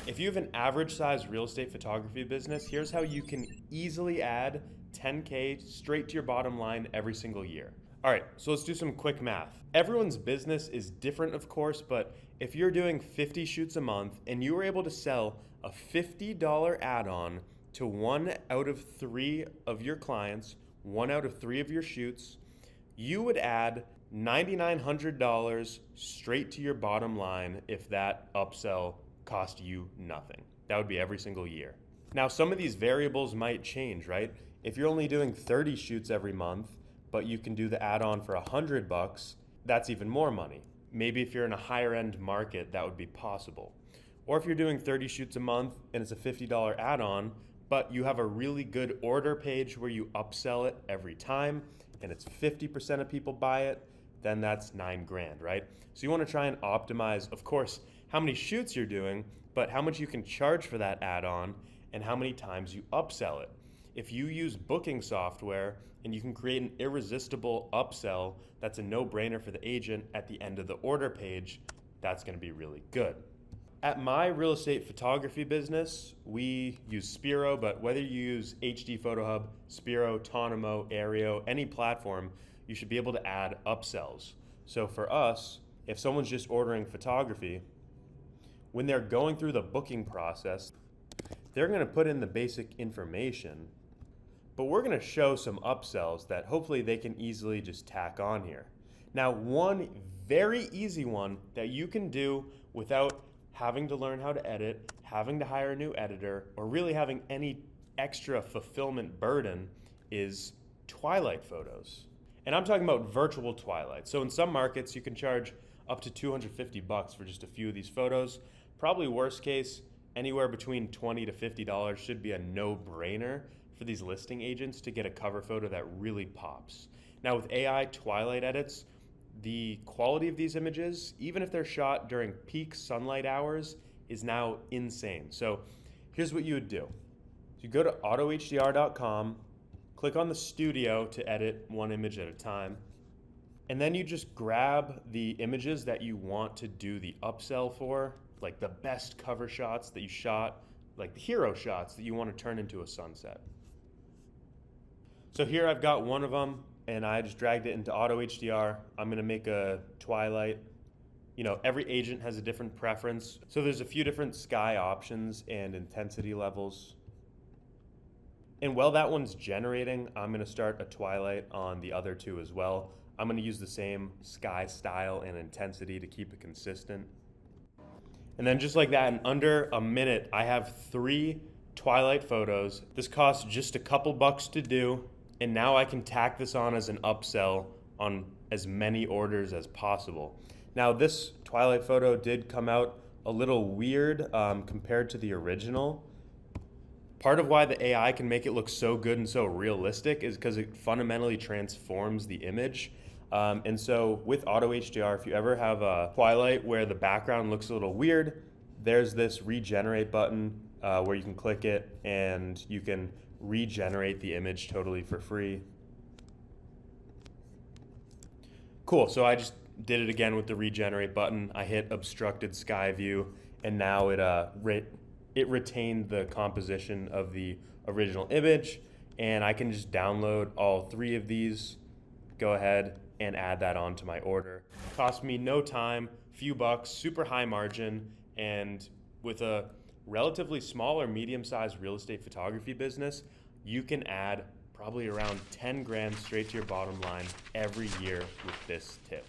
If you have an average size real estate photography business, here's how you can easily add 10K straight to your bottom line every single year. All right, so let's do some quick math. Everyone's business is different, of course, but if you're doing 50 shoots a month and you were able to sell a $50 add-on to 1 out of 3 of your clients, 1 out of 3 of your shoots, you would add $9,900 straight to your bottom line if that upsell cost you nothing. That would be every single year. Now, some of these variables might change, right? If you're only doing 30 shoots every month, but you can do the add-on for $100, that's even more money. Maybe if you're in a higher end market, that would be possible. Or if you're doing 30 shoots a month and it's a $50 add-on, but you have a really good order page where you upsell it every time and it's 50% of people buy it, then that's $9,000, right? So you want to try and optimize, of course, how many shoots you're doing, but how much you can charge for that add-on and how many times you upsell it. If you use booking software and you can create an irresistible upsell, that's a no-brainer for the agent at the end of the order page, that's going to be really good. At my real estate photography business, we use Spiro, but whether you use HD PhotoHub, Spiro, Tonimo, Aereo, any platform, you should be able to add upsells. So for us, if someone's just ordering photography, when they're going through the booking process, they're going to put in the basic information, but we're going to show some upsells that hopefully they can easily just tack on here. Now, one very easy one that you can do without having to learn how to edit, having to hire a new editor, or really having any extra fulfillment burden is twilight photos. And I'm talking about virtual twilights. So in some markets, you can charge up to $250 for just a few of these photos. Probably worst case, anywhere between $20 to $50 should be a no-brainer for these listing agents to get a cover photo that really pops. Now with AI twilight edits, the quality of these images, even if they're shot during peak sunlight hours, is now insane. So here's what you would do. You go to AutoHDR.com, click on the studio to edit one image at a time, and then you just grab the images that you want to do the upsell for, like the best cover shots that you shot, like the hero shots that you want to turn into a sunset. So here I've got one of them, and I just dragged it into AutoHDR. I'm gonna make a twilight. You know, every agent has a different preference. So there's a few different sky options and intensity levels. And while that one's generating, I'm gonna start a twilight on the other two as well. I'm gonna use the same sky style and intensity to keep it consistent. And then just like that, in under a minute, I have 3 twilight photos. This costs just a couple bucks to do. And now I can tack this on as an upsell on as many orders as possible. Now this twilight photo did come out a little weird compared to the original. Part of why the AI can make it look so good and so realistic is because it fundamentally transforms the image. And so with AutoHDR, if you ever have a twilight where the background looks a little weird, there's this regenerate button where you can click it and you can regenerate the image totally for free. Cool, so I just did it again with the regenerate button. I hit obstructed sky view, and now it retained the composition of the original image, and I can just download all 3 of these, go ahead and add that onto my order. Cost me no time, few bucks, super high margin, and with a relatively small or medium-sized real estate photography business, you can add probably around $10,000 straight to your bottom line every year with this tip.